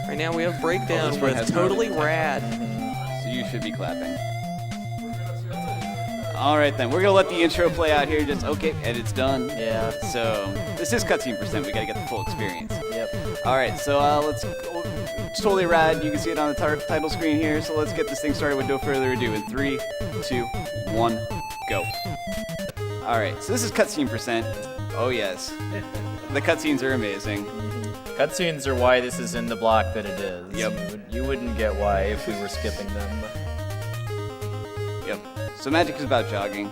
Right now we have Breakdown with Totally Rad. So you should be clapping. All right, then. We're going to let the intro play out here. Just, okay, and it's done. Yeah. So this is cutscene %. We got to get the full experience. Yep. All right, so let's go. It's Totally Rad. You can see it on the title screen here. So let's get this thing started with no further ado. In 3, 2, 1, go. All right, so this is cutscene %. Oh, yes. The cutscenes are amazing. Cutscenes are why this is in the block that it is. Yep. You wouldn't get why if we were skipping them. Yep. So magic is about jogging.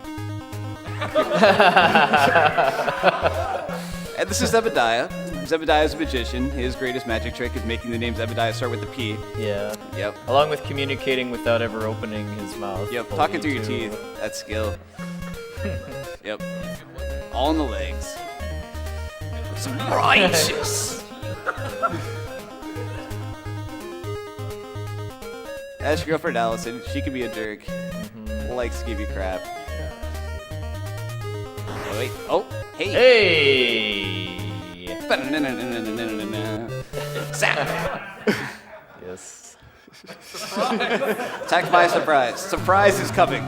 And this is Zebediah. Zebediah is a magician. His greatest magic trick is making the name Zebediah start with a P. Yeah. Yep. Along with communicating without ever opening his mouth. Yep. Talking through your teeth. That's skill. Yep. All in the legs. It's righteous. That's your girlfriend Allison. She can be a jerk. Likes to give you crap. Oh, wait. Oh, hey. Hey! Zap. Yes. Attacked by surprise. Surprise is coming.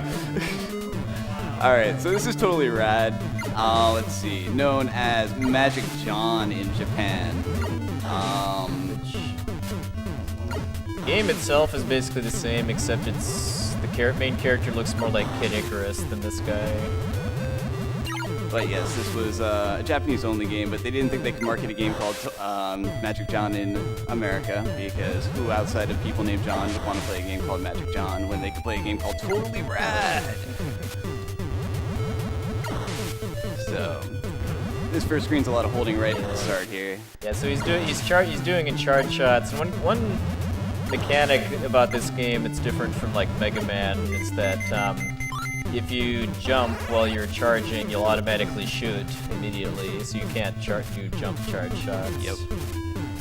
Alright, so this is Totally Rad. Let's see. Known as Magic John in Japan. The game itself is basically the same, except it's the main character looks more like Kid Icarus than this guy. But yes, this was a Japanese-only game, but they didn't think they could market a game called Magic John in America, because who outside of people named John would want to play a game called Magic John when they could play a game called Totally Rad? So, this first screen's a lot of holding right at the start here. Yeah, so he's doing in charge shots. One mechanic about this game that's different from like Mega Man is that if you jump while you're charging, you'll automatically shoot immediately, so you can't do jump charge shots. Yep.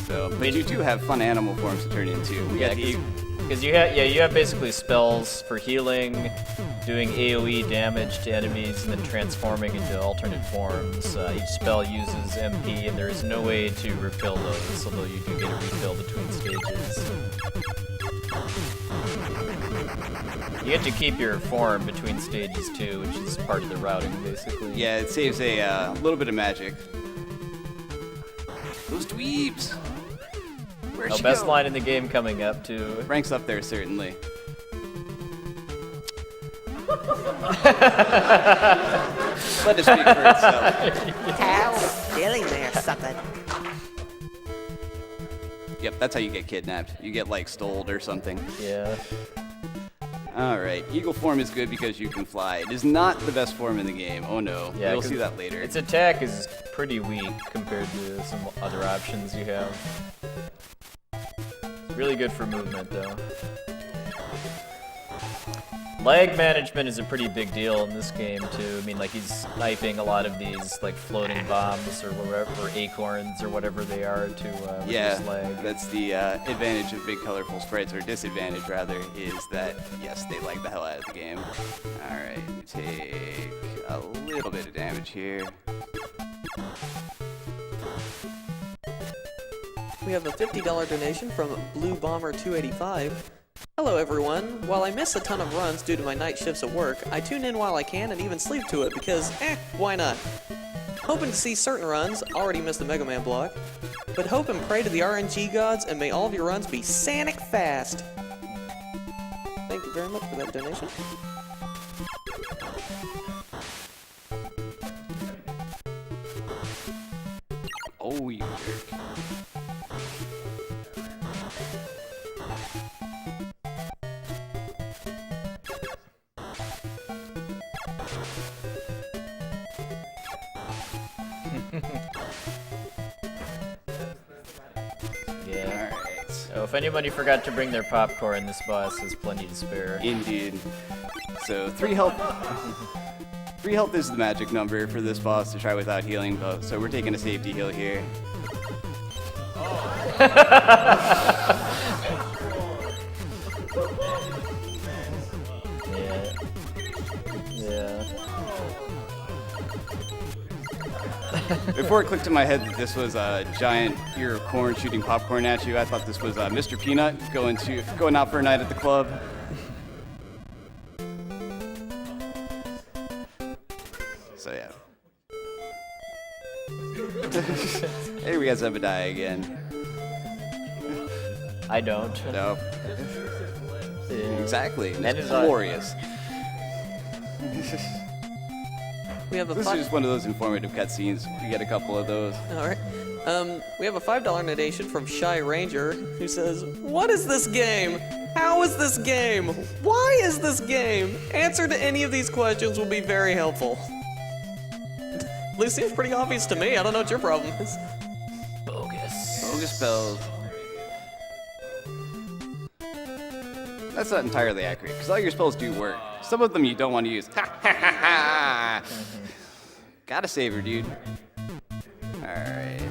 So, but you do have fun animal forms to turn into. Because you have basically spells for healing, doing AoE damage to enemies, and then transforming into alternate forms. Each spell uses MP, and there is no way to refill those, although you do get a refill between stages. You get to keep your form between stages too, which is part of the routing, basically. Yeah, it saves a little bit of magic. Those dweebs! Where'd she Best go? line in the game coming up too. Ranks up there, certainly. Let it speak for itself. How silly there, something. Yep, that's how you get kidnapped. You get, like, stoled or something. Yeah. Alright, eagle form is good because you can fly. It is not the best form in the game. Oh no, Yeah, we'll see that later. Its attack is pretty weak compared to some other options you have. It's really good for movement, though. Lag management is a pretty big deal in this game, too. I mean, like, he's sniping a lot of these, like, floating bombs or whatever, or acorns or whatever they are to reduce lag. That's the advantage of big colorful sprites, or disadvantage, rather, is that, yes, they lag the hell out of the game. Alright, we take a little bit of damage here. We have a $50 donation from Blue Bomber 285. Hello everyone. While I miss a ton of runs due to my night shifts at work, I tune in while I can and even sleep to it because, why not? Hoping to see certain runs, already missed the Mega Man block, but hope and pray to the RNG gods and may all of your runs be Sanic fast. Thank you very much for that donation. Oh, you jerk. Yeah. Alright. So if anybody forgot to bring their popcorn, this boss has plenty to spare. Indeed. So 3 health. 3 health is the magic number for this boss to try without healing, so we're taking a safety heal here. Yeah. Yeah. Before it clicked in my head that this was a giant ear of corn shooting popcorn at you, I thought this was Mr. Peanut going out for a night at the club. So yeah. Here we got Zebediah again. I don't. No. Yeah. Exactly. And And it's it's glorious. We have a This is just one of those informative cutscenes. You get a couple of those. All right. We have a $5 donation from Shy Ranger who says, "What is this game? How is this game? Why is this game? Answer to any of these questions will be very helpful." At least seems pretty obvious to me. I don't know what your problem is. Bogus. Bogus spells. That's not entirely accurate, because all your spells do work. Some of them you don't want to use. Ha ha ha ha! Gotta save her, dude. Alright.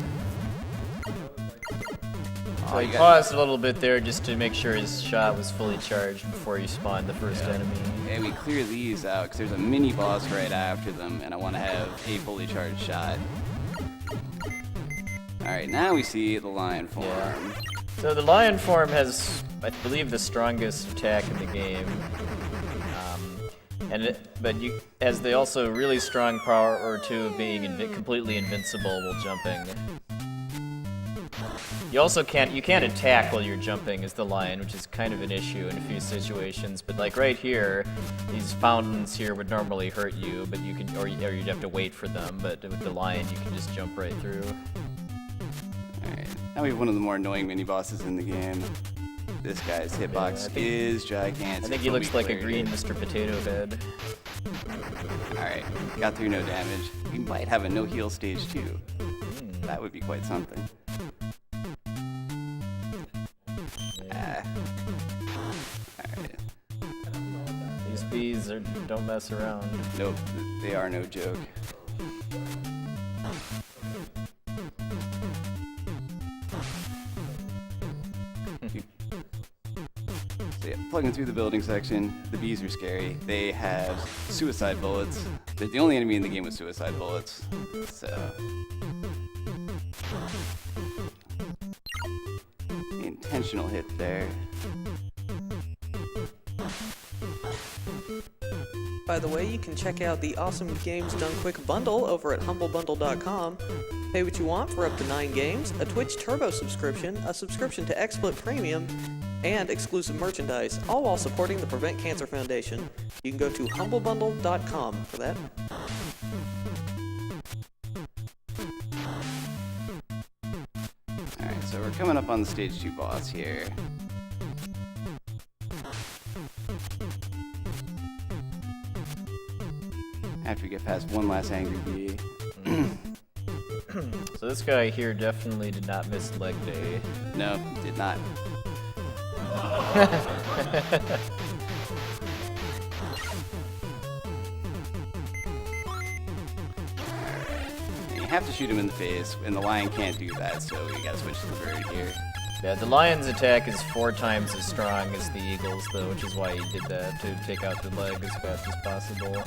So he paused a little bit there just to make sure his shot was fully charged before you spawned the first enemy. And we clear these out, because there's a mini boss right after them, and I want to have a fully charged shot. Alright, now we see the lion form. Yeah. So the lion form has, I believe, the strongest attack in the game. But you has the also really strong power or two of being completely invincible while jumping. You also can't attack while you're jumping as the lion, which is kind of an issue in a few situations. But like right here, these fountains here would normally hurt you, but you can, or you'd have to wait for them. But with the lion, you can just jump right through. Alright, now we have one of the more annoying mini bosses in the game. This guy's hitbox is gigantic. I think he looks like a green Mr. Potato Head. Alright, got through no damage. We might have a no heal stage 2. That would be quite something. Alright. These bees don't mess around. Nope, they are no joke. So yeah, plugging through the building section, the bees are scary. They have suicide bullets. They're the only enemy in the game with suicide bullets. So intentional hit there. By the way, you can check out the Awesome Games Done Quick bundle over at humblebundle.com. Pay what you want for up to 9 games, a Twitch Turbo subscription, a subscription to XSplit Premium, and exclusive merchandise, all while supporting the Prevent Cancer Foundation. You can go to humblebundle.com for that. Alright, so we're coming up on the stage 2 boss here. After we get past one last angry bee. So this guy here definitely did not miss leg day. No, did not. You have to shoot him in the face, and the lion can't do that, so we gotta switch to the bird here. Yeah, the lion's attack is 4 times as strong as the eagle's, though, which is why he did that, to take out the leg as fast as possible.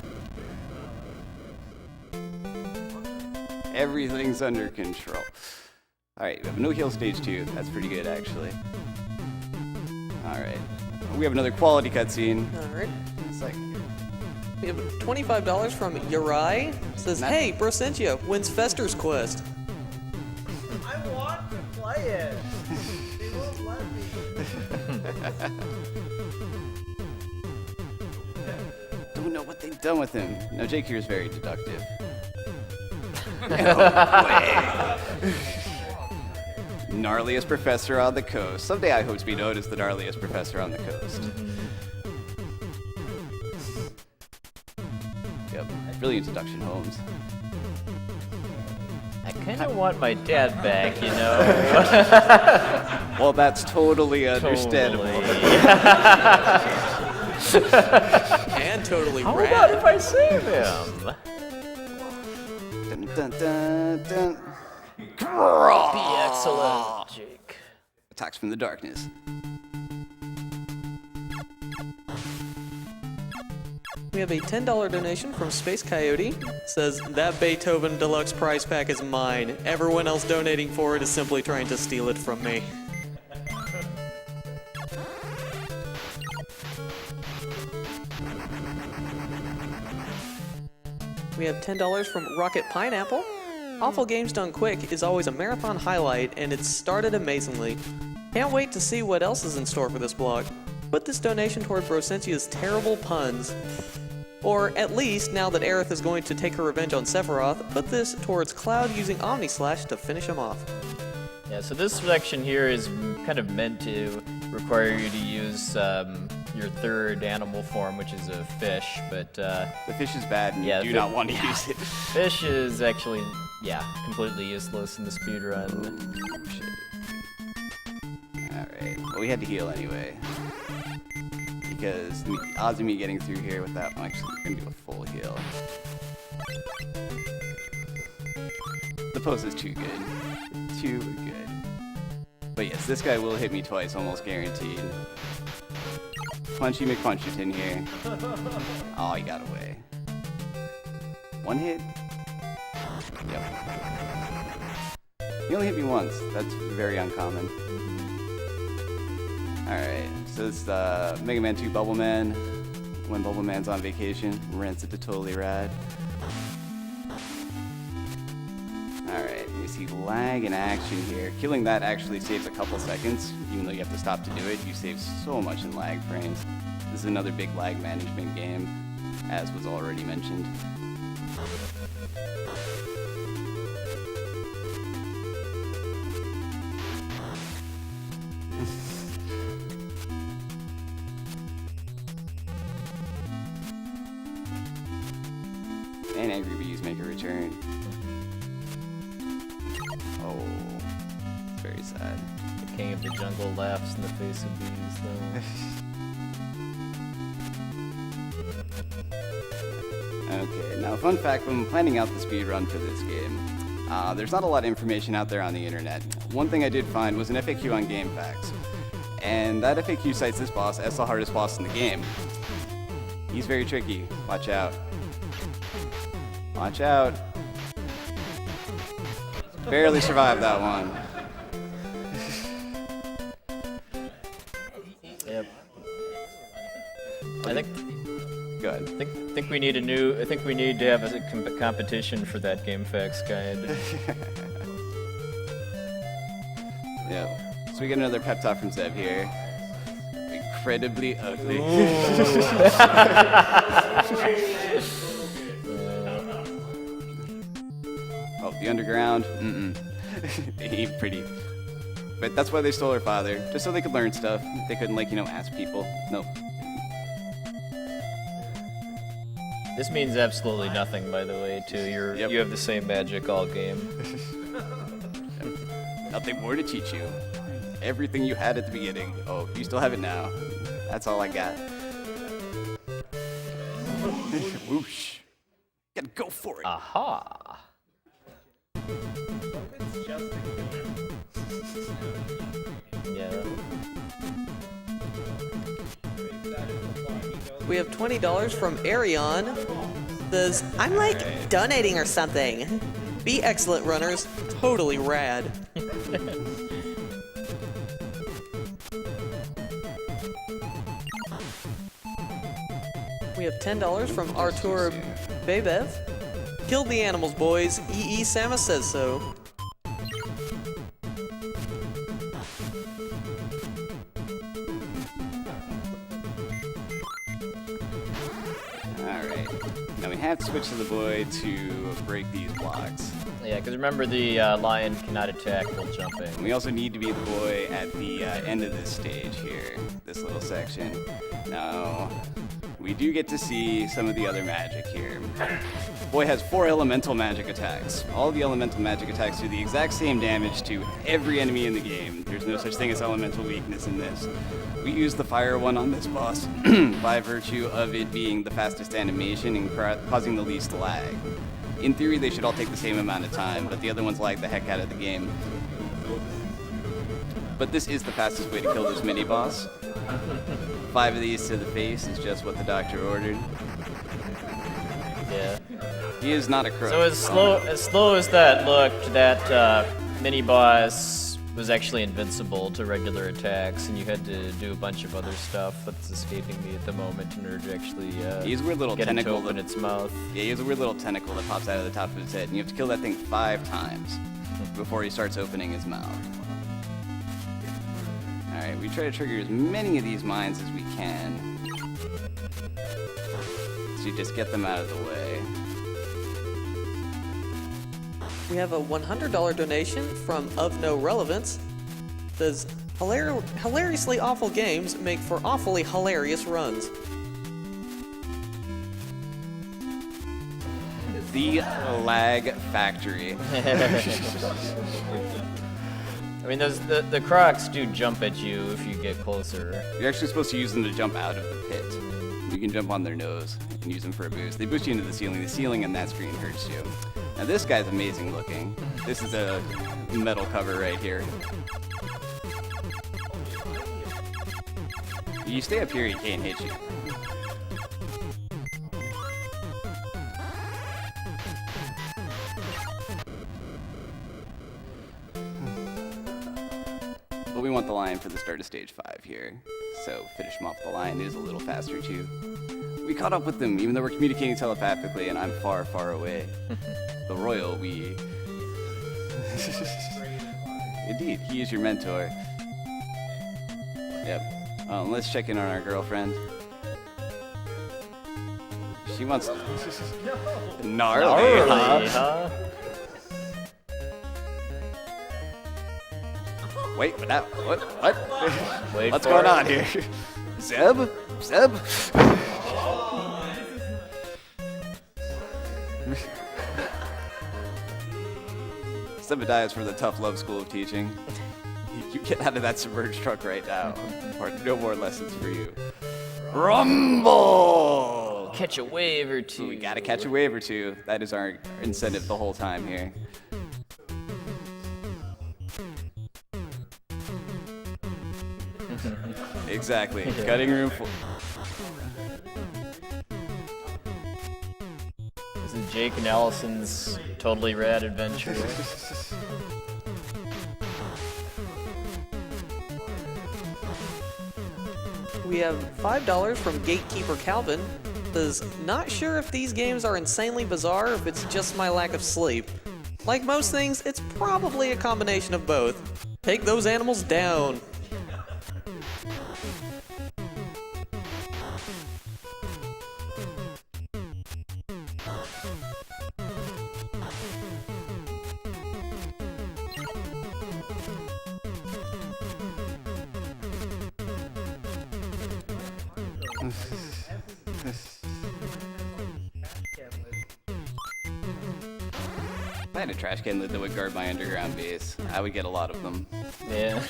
Everything's under control. Alright, we have a no heal stage 2. That's pretty good, actually. Alright. We have another quality cutscene. Alright. It's like, We have $25 from Uri. Says, "Hey, Brosentia, when's Fester's Quest?" I want to play it. They won't let me. don't know what they've done with him. No, Jake here is very deductive. Gnarliest professor on the coast. Someday I hope to be known as the gnarliest professor on the coast. Yep, brilliant introduction, Holmes. I kind of want my dad back, you know? Well, that's totally understandable. And totally How rad. about if I save him? Dun, dun, dun, dun. Be excellent, Jake. Attacks from the darkness. We We have a $10 donation from Space Coyote. Says, that Beethoven Deluxe prize pack is mine. Everyone else donating for it is simply trying to steal it from me. We have $10 from Rocket Pineapple. Awful Games Done Quick is always a marathon highlight, and it's started amazingly. Can't wait to see what else is in store for this blog. Put this donation toward Brosentia's terrible puns. Or at least, now that Aerith is going to take her revenge on Sephiroth, put this towards Cloud using Omnislash to finish him off. Yeah, so this section here is kind of meant to require you to use your third animal form, which is a fish, but The fish is bad and yeah, you do not want to use it. fish is actually, yeah, completely useless in the speedrun. Alright, well we had to heal anyway. Because the odds of me getting through here without actually going to do a full heal. The pose is too good. Too good. But yes, this guy will hit me twice, almost guaranteed. Punchy McPuncherton here. Oh, he got away. One hit? Yep. He only hit me once. That's very uncommon. Alright, so it's Mega Man 2 Bubble Man. When Bubble Man's on vacation, rents it to Totally Rad. Alright, you see lag in action here. Killing that actually saves a couple seconds. Even though you have to stop to do it, you save so much in lag frames. This is another big lag management game, as was already mentioned. And Angry Bees make a return. Oh, it's very sad. The king of the jungle laughs in the face of bees, though. Okay, now fun fact, when planning out the speedrun for this game, there's not a lot of information out there on the internet. One thing I did find was an FAQ on GameFAQs. And that FAQ cites this boss as the hardest boss in the game. He's very tricky. Watch out. Watch out. Barely survived that one. Yep. I think Good. think we need a new. I think we need to have a competition for that GameFAQs guide. Yep. So we get another pep talk from Zev here. Incredibly ugly. Oh, the underground? Mm-mm. They ain't pretty. But that's why they stole her father, just so they could learn stuff. They couldn't, like, ask people. Nope. This means absolutely nothing, by the way. Too, Yep. you have the same magic all game. Nothing more to teach you. Everything you had at the beginning. Oh, you still have it now. That's all I got. Whoosh. Gotta go for it. Aha! It's just a Yeah. We have $20 from Arion. Says, I'm like donating or something. Be excellent, runners. Totally rad. We have $10 from Artur Bebev. Killed the animals, boys. E.E. Sama says so. Alright. Now we have to switch to the boy to break these blocks. Yeah, because remember the lion cannot attack while jumping. And we also need to be the boy at the end of this stage here, this little section. Now, we do get to see some of the other magic here. Boy has 4 elemental magic attacks. All the elemental magic attacks do the exact same damage to every enemy in the game. There's no such thing as elemental weakness in this. We use the fire one on this boss by virtue of it being the fastest animation and causing the least lag. In theory, they should all take the same amount of time, but the other ones lag the heck out of the game. But this is the fastest way to kill this mini-boss. 5 of these to the face is just what the doctor ordered. Yeah. He is not a crook. So as slow as that looked, that mini boss was actually invincible to regular attacks, and you had to do a bunch of other stuff that's escaping me at the moment in order to actually He has a weird little get it to tentacle open its mouth. Yeah, he has a weird little tentacle that pops out of the top of his head, and you have to kill that thing 5 times before he starts opening his mouth. Alright, we try to trigger as many of these mines as we can. So you just get them out of the way. We have a $100 donation from Of No Relevance. Says, hilariously awful games make for awfully hilarious runs. The Lag Factory. I mean, the crocs do jump at you if you get closer. You're actually supposed to use them to jump out of the pit. You can jump on their nose and use them for a boost. They boost you into the ceiling. The ceiling on that screen hurts you. Now this guy's amazing looking. This is a metal cover right here. You stay up here, he can't hit you. But we want the line for the start of stage 5 here. So finish him off the line is a little faster too. We caught up with them, even though we're communicating telepathically and I'm far, far away. The Royal, we... Indeed, he is your mentor. Yep. Let's check in on our girlfriend. She wants... Gnarly, huh? Wait, what? Wait What's for going it. on here? Zeb? Zebediah is from the tough love school of teaching. You get out of that submerged truck right now, or no more lessons for you. Rumble! Catch a wave or two. We gotta catch a wave or two. That is our incentive the whole time here. Exactly. Cutting room full. This is Jake and Allison's totally rad adventure. We have $5 from Gatekeeper Calvin. Says, not sure if these games are insanely bizarre or if it's just my lack of sleep. Like most things, it's probably a combination of both. Take those animals down. If I had a trash can lid that would guard my underground base, I would get a lot of them. Yeah.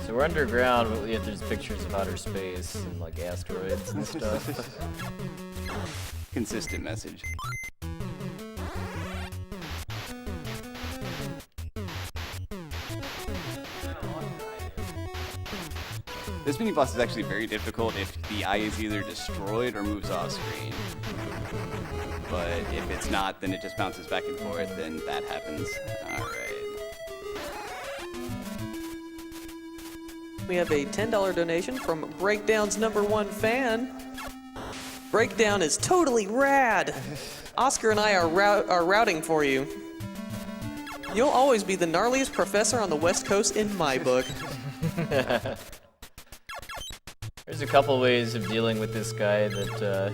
So we're underground, but yet there's pictures of outer space and like asteroids and stuff. Consistent message. This mini boss is actually very difficult if the eye is either destroyed or moves off screen. But if it's not, then it just bounces back and forth, and that happens. Alright. We have a $10 donation from Breakdown's #1 fan. Breakdown is totally rad. Oscar and I are routing for you. You'll always be the gnarliest professor on the West Coast in my book. There's a couple ways of dealing with this guy that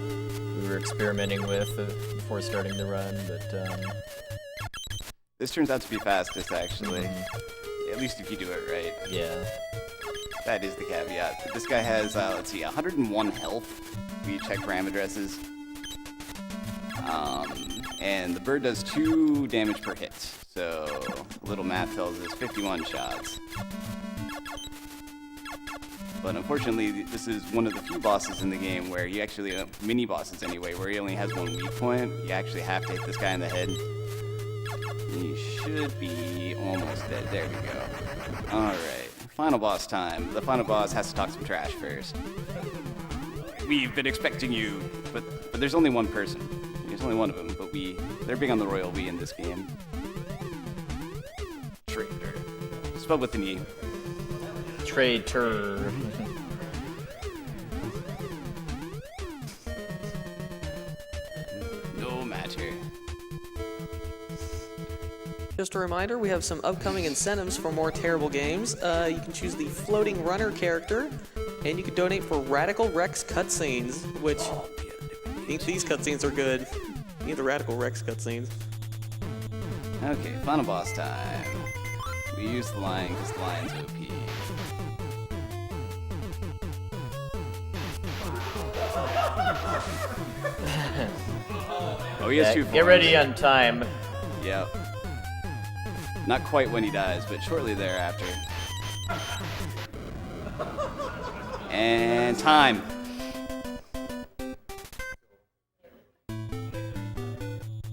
we were experimenting with before starting the run, but This turns out to be fastest, actually. At least if you do it right. yeah. That is the caveat. But this guy has, let's see, 101 health. We check RAM addresses. And the bird does 2 damage per hit. So, a little math tells us 51 shots. But unfortunately, this is one of the few bosses in the game where you actually, mini bosses anyway, where he only has 1 weak point. You actually have to hit this guy in the head He should be almost dead. There we go. Alright, final boss time. The final boss has to talk some trash first. We've been expecting you, but there's only one person. There's only one of them, but they're big on the royal we in this game. Traitor. Spelled with an E. Traitor. No matter. Just a reminder, we have some upcoming incentives for more terrible games. You can choose the floating runner character, and you can donate for Radical Rex cutscenes, which I think these cutscenes are good. You need the Radical Rex cutscenes. Okay, final boss time. We use the lion because the lion's OP. Oh, he has two forms. Get ready on time. Yep. Not quite when he dies, but shortly thereafter. And time.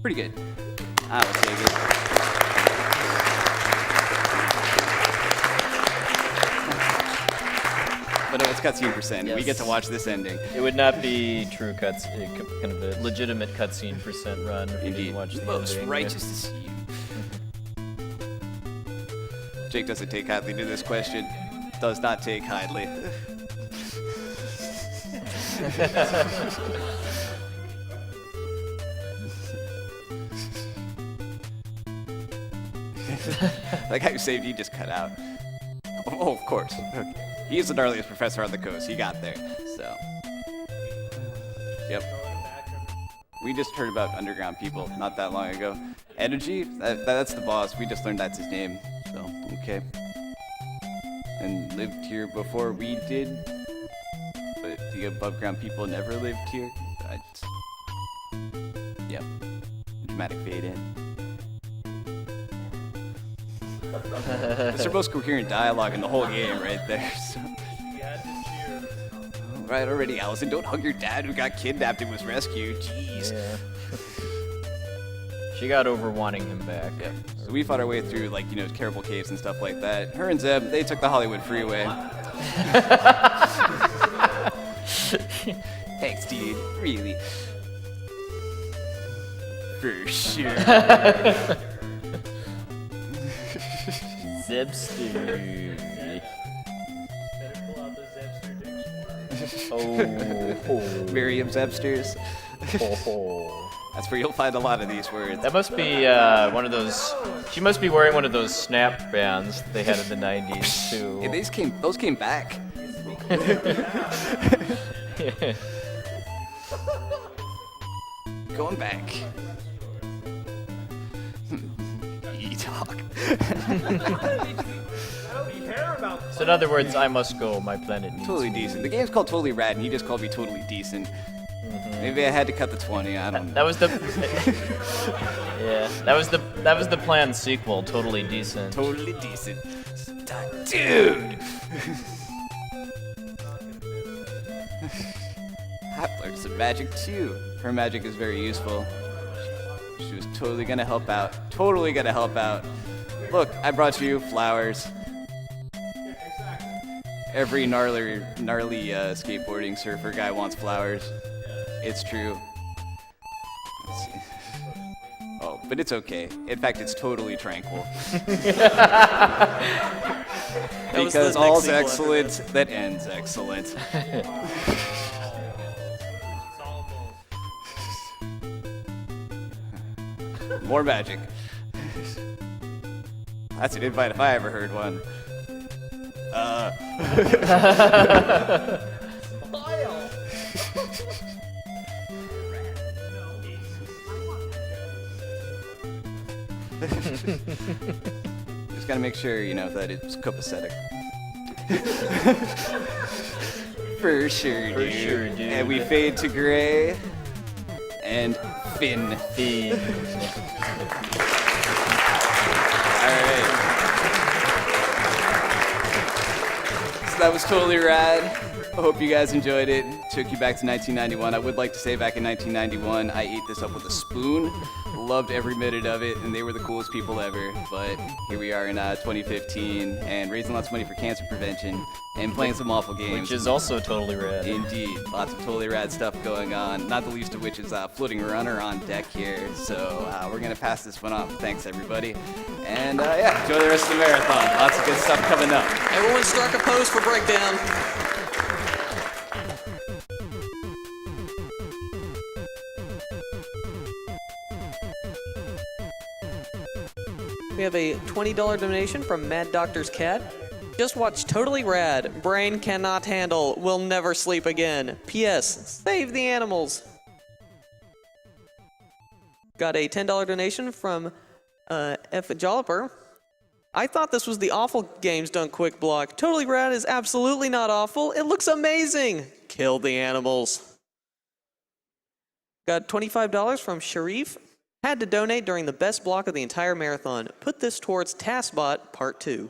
Pretty good. I will take it. But no, it's cutscene percent. Yes. We get to watch this ending. It would not be true kind of a legitimate cutscene percent run if you didn't watch the Most ending. righteous to see you. Jake doesn't take kindly to this question. Does not take kindly. Like how you saved, you just cut out. Oh, of course. Okay. He is the gnarliest professor on the coast. He got there. So. Yep. We just heard about underground people not that long ago. Energy? That's the boss. We just learned that's his name. So, okay. And lived here before we did. But the above ground people never lived here. Yep. Dramatic fade in. It's their most coherent dialogue in the whole game right there. So. Right already, Allison. Don't hug your dad who got kidnapped and was rescued. Jeez. Yeah. She got over wanting him back. Yeah. So we fought our way through, like, you know, terrible caves and stuff like that. Her and Zeb, they took the Hollywood freeway. Thanks, dude. Really. For sure. Zebster. Miriam Zebsters. Oh. That's where you'll find a lot of these words. That must be one of those. She must be wearing one of those snap bands they had in the 90s too. Yeah, those came back. Going back. E-talk. So in other words, I must go. My planet needs Totally me. decent. The game's called Totally Rad, and he just called me totally decent. Maybe I had to cut the 20. I don't know. That was the. Yeah, that was the planned sequel. Totally decent. Totally decent. Dude! I've learned some magic too. Her magic is very useful. She was totally gonna help out. Totally gonna help out. Look, I brought you flowers. Every gnarly skateboarding surfer guy wants flowers. It's true. Let's see. Oh, but it's okay. In fact, it's totally tranquil. Because all's excellent that ends excellent. More magic. That's an invite if I ever heard one. Just gotta make sure, you know, that it's copacetic. For sure, dude. For sure, dude. And we fade to gray. And Finn. Alright. So that was totally rad. hope you guys enjoyed it. Took you back to 1991. I would like to say back in 1991, I ate this up with a spoon. Loved every minute of it, and they were the coolest people ever. But here we are in 2015, and raising lots of money for cancer prevention, and playing some awful games. Which is also totally rad. Indeed, lots of totally rad stuff going on, not the least of which is Floating Runner on deck here. So we're going to pass this one off. Thanks, everybody. And yeah, enjoy the rest of the marathon. Lots of good stuff coming up. Everyone struck a pose for breakdown. We have a $20 donation from Mad Doctor's Cat. Just watch Totally Rad. Brain cannot handle. Will never sleep again. P.S. Save the animals. Got a $10 donation from F. Jolliper. I thought this was the awful games done quick block. Totally Rad is absolutely not awful. It looks amazing. Kill the animals. Got $25 from Sharif. Had to donate during the best block of the entire marathon. Put this towards TaskBot Part 2.